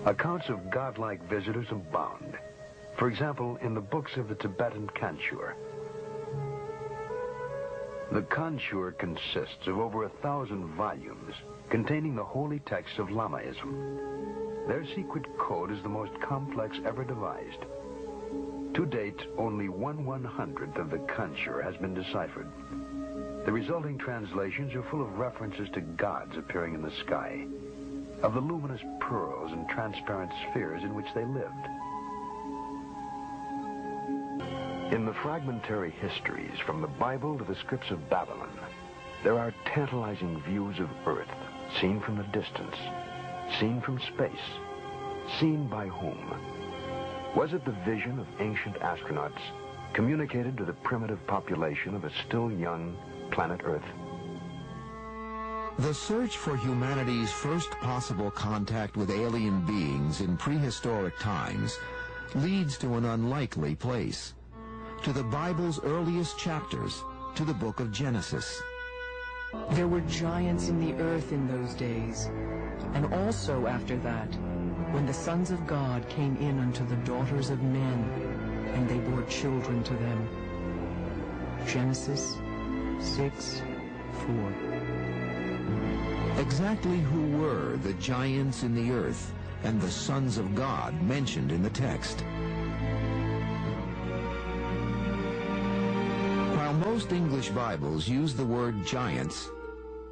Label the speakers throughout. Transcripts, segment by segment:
Speaker 1: Accounts of godlike visitors abound. For example, in the books of the Tibetan Kanchur. The Kanchur consists of over 1,000 volumes containing the holy texts of Lamaism. Their secret code is the most complex ever devised. To date, only 1/100th of the Kanchur has been deciphered. The resulting translations are full of references to gods appearing in the sky, of the luminous pearls and transparent spheres in which they lived. In the fragmentary histories from the Bible to the scripts of Babylon, there are tantalizing views of Earth, seen from the distance, seen from space, seen by whom? Was it the vision of ancient astronauts communicated to the primitive population of a still young planet Earth?
Speaker 2: The search for humanity's first possible contact with alien beings in prehistoric times leads to an unlikely place, to the Bible's earliest chapters, to the book of Genesis.
Speaker 3: There were giants in the earth in those days, and also after that, when the sons of God came in unto the daughters of men, and they bore children to them. Genesis 6:4.
Speaker 2: Exactly who were the giants in the earth and the sons of God mentioned in the text? While most English Bibles use the word giants,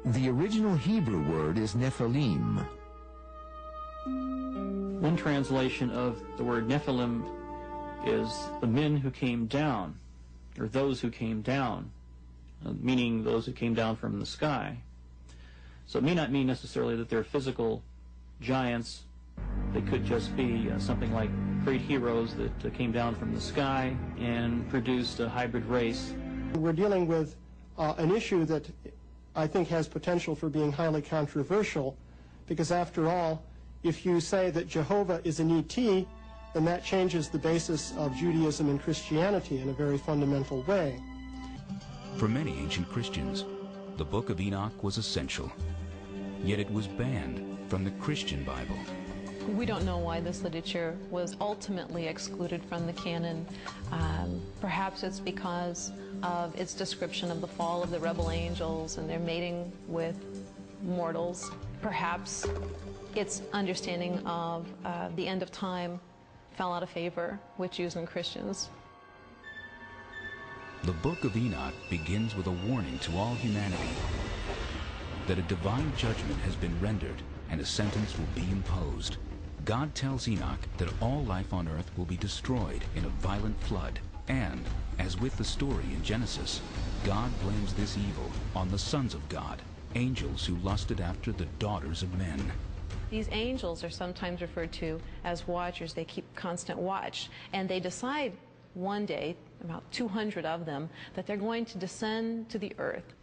Speaker 2: the original Hebrew word is Nephilim.
Speaker 4: One translation of the word Nephilim is the men who came down, or those who came down, meaning those who came down from the sky. So it may not mean necessarily that they're physical giants. They could just be something like great heroes that came down from the sky and produced a hybrid race.
Speaker 5: We're dealing with an issue that I think has potential for being highly controversial, because after all, if you say that Jehovah is an ET, then that changes the basis of Judaism and Christianity in a very fundamental way.
Speaker 6: For many ancient Christians, the Book of Enoch was essential, yet it was banned from the Christian Bible.
Speaker 7: We don't know why this literature was ultimately excluded from the canon. Perhaps it's because of its description of the fall of the rebel angels and their mating with mortals. Perhaps its understanding of the end of time fell out of favor with Jews and Christians.
Speaker 6: The Book of Enoch begins with a warning to all humanity that a divine judgment has been rendered and a sentence will be imposed. God tells Enoch that all life on earth will be destroyed in a violent flood, and, as with the story in Genesis, God blames this evil on the sons of God, angels who lusted after the daughters of men.
Speaker 7: These angels are sometimes referred to as watchers. They keep constant watch, and they decide one day, about 200 of them, that they're going to descend to the earth.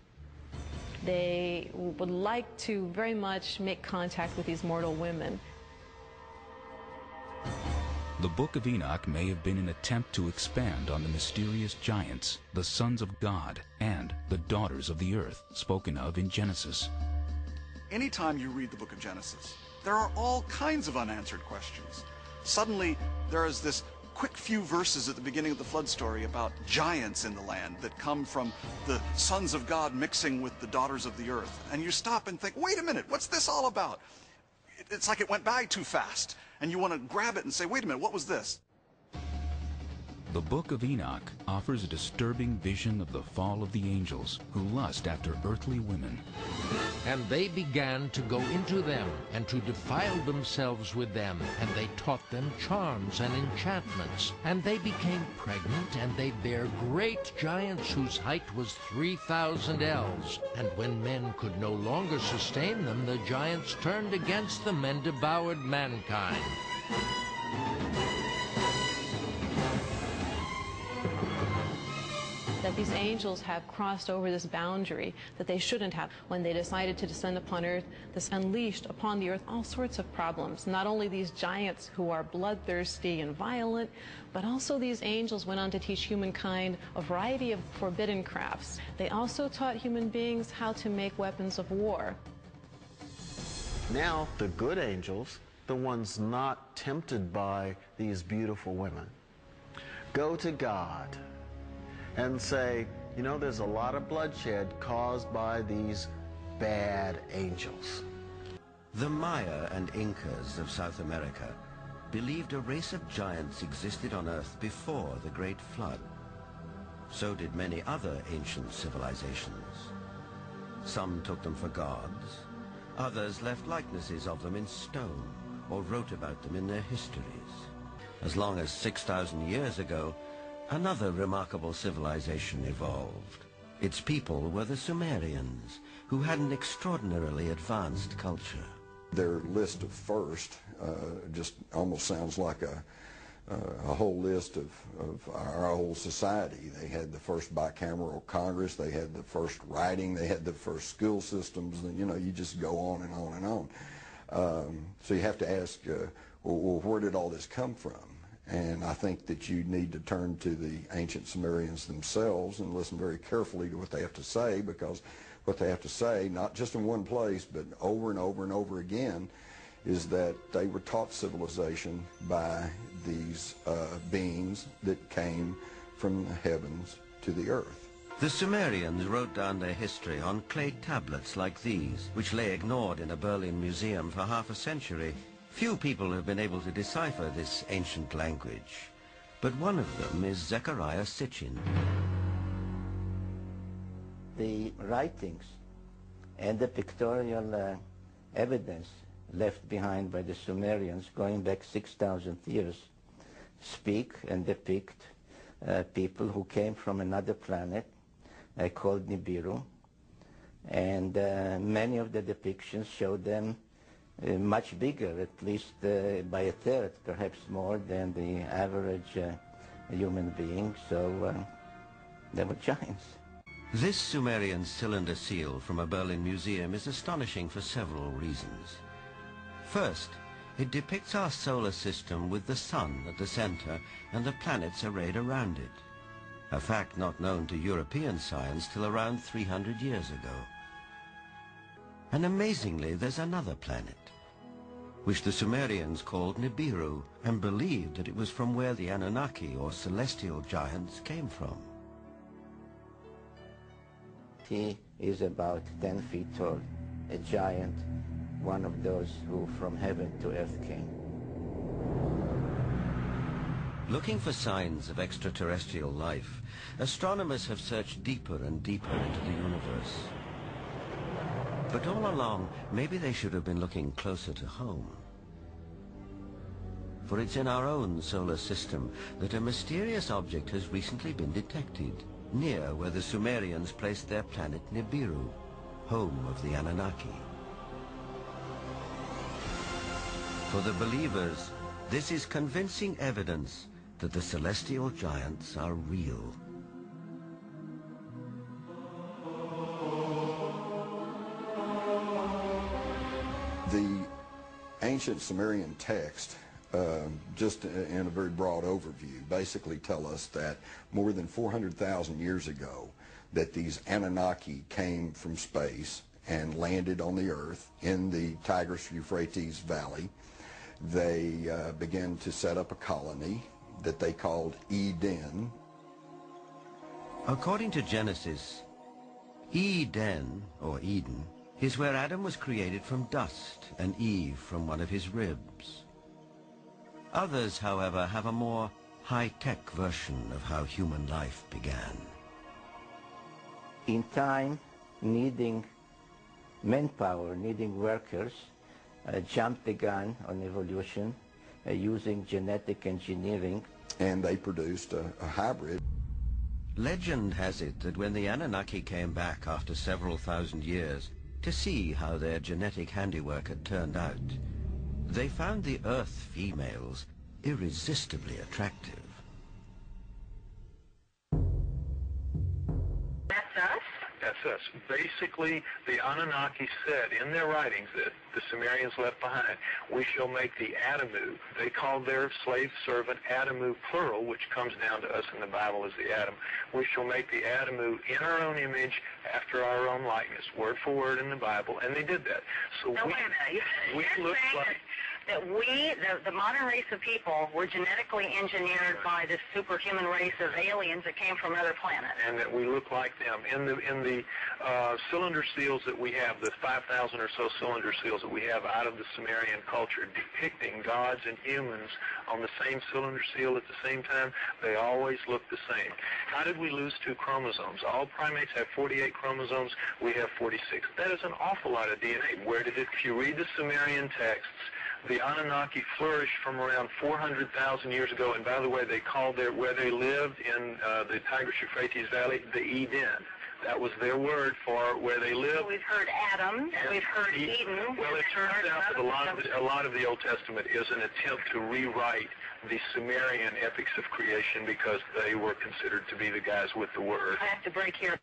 Speaker 7: They would like to very much make contact with these mortal women.
Speaker 6: The Book of Enoch may have been an attempt to expand on the mysterious giants, the sons of God, and the daughters of the earth, spoken of in Genesis.
Speaker 8: Anytime you read the book of Genesis, there are all kinds of unanswered questions. Suddenly, there is this quick few verses at the beginning of the flood story about giants in the land that come from the sons of God mixing with the daughters of the earth. And you stop and think, wait a minute, what's this all about? It's like it went by too fast. And you want to grab it and say, wait a minute, what was this?
Speaker 6: The Book of Enoch offers a disturbing vision of the fall of the angels who lust after earthly women.
Speaker 9: And they began to go into them, and to defile themselves with them, and they taught them charms and enchantments. And they became pregnant, and they bare great giants whose height was 3,000 ells. And when men could no longer sustain them, the giants turned against them and devoured mankind.
Speaker 7: That these angels have crossed over this boundary that they shouldn't have. When they decided to descend upon earth, this unleashed upon the earth all sorts of problems. Not only these giants who are bloodthirsty and violent, but also these angels went on to teach humankind a variety of forbidden crafts. They also taught human beings how to make weapons of war.
Speaker 10: Now, the good angels the ones not tempted by these beautiful women, go to God and say, you know, there's a lot of bloodshed caused by these bad angels.
Speaker 11: The Maya and Incas of South America believed a race of giants existed on Earth before the Great Flood. So did many other ancient civilizations. Some took them for gods, others left likenesses of them in stone or wrote about them in their histories. As long as 6,000 years ago, another remarkable civilization evolved. Its people were the Sumerians, who had an extraordinarily advanced culture.
Speaker 12: Their list of first just almost sounds like a whole list of our whole society. They had the first bicameral Congress, they had the first writing, they had the first school systems, and you know, you just go on and on and on. So you have to ask, well, where did all this come from? And I think that you need to turn to the ancient Sumerians themselves and listen very carefully to what they have to say, because what they have to say, not just in one place, but over and over and over again, is that they were taught civilization by these beings that came from the heavens to the earth.
Speaker 11: The Sumerians wrote down their history on clay tablets like these, which lay ignored in a Berlin museum for half a century. Few people have been able to decipher this ancient language, but one of them is Zechariah Sitchin.
Speaker 13: The writings and the pictorial evidence left behind by the Sumerians going back 6,000 years speak and depict people who came from another planet called Nibiru, and many of the depictions show them much bigger, at least by a third, perhaps more than the average human being, so they were giants.
Speaker 11: This Sumerian cylinder seal from a Berlin museum is astonishing for several reasons. First, it depicts our solar system with the sun at the center and the planets arrayed around it, a fact not known to European science till around 300 years ago. And amazingly, there's another planet, which the Sumerians called Nibiru, and believed that it was from where the Anunnaki, or celestial giants, came from.
Speaker 13: He is about 10 feet tall, a giant, one of those who from heaven to earth came.
Speaker 11: Looking for signs of extraterrestrial life, astronomers have searched deeper and deeper into the universe. But all along, maybe they should have been looking closer to home. For it's in our own solar system that a mysterious object has recently been detected, near where the Sumerians placed their planet Nibiru, home of the Anunnaki. For the believers, this is convincing evidence that the celestial giants are real.
Speaker 12: The ancient Sumerian text, just in a very broad overview, basically tell us that more than 400,000 years ago, that these Anunnaki came from space and landed on the earth in the Tigris-Euphrates Valley. They began to set up a colony that they called Eden.
Speaker 11: According to Genesis, Eden, or Eden, is where Adam was created from dust and Eve from one of his ribs. Others, however, have a more high-tech version of how human life began.
Speaker 13: In time, needing manpower, needing workers, jumped the gun on evolution using genetic engineering.
Speaker 12: And they produced a hybrid.
Speaker 11: Legend has it that when the Anunnaki came back after several thousand years to see how their genetic handiwork had turned out, they found the Earth females irresistibly attractive.
Speaker 14: That's us? That's us. Basically, the Anunnaki said in their writings that the Sumerians left behind, we shall make the Adamu. They called their slave servant Adamu plural, which comes down to us in the Bible as the Adam. We shall make the Adamu in our own image, after our own likeness, word for word in the Bible, and they did that. So no, wait a minute. we look like...
Speaker 15: that we, the modern race of people, were genetically engineered by this superhuman race of aliens that came from other planets.
Speaker 14: And that we look like them. In the cylinder seals that we have, the 5,000 or so cylinder seals that we have out of the Sumerian culture, depicting gods and humans on the same cylinder seal at the same time, they always look the same. How did we lose 2 chromosomes? All primates have 48 chromosomes. We have 46. That is an awful lot of DNA. Where did it? If you read the Sumerian texts, the Anunnaki flourished from around 400,000 years ago, and by the way, they called where they lived in the Tigris-Euphrates Valley, the Eden. That was their word for where they lived.
Speaker 15: We've heard Adam, we've heard Eden.
Speaker 14: Well, it turns out that a lot of the Old Testament is an attempt to rewrite the Sumerian epics of creation because they were considered to be the guys with the word.
Speaker 15: I have to break here.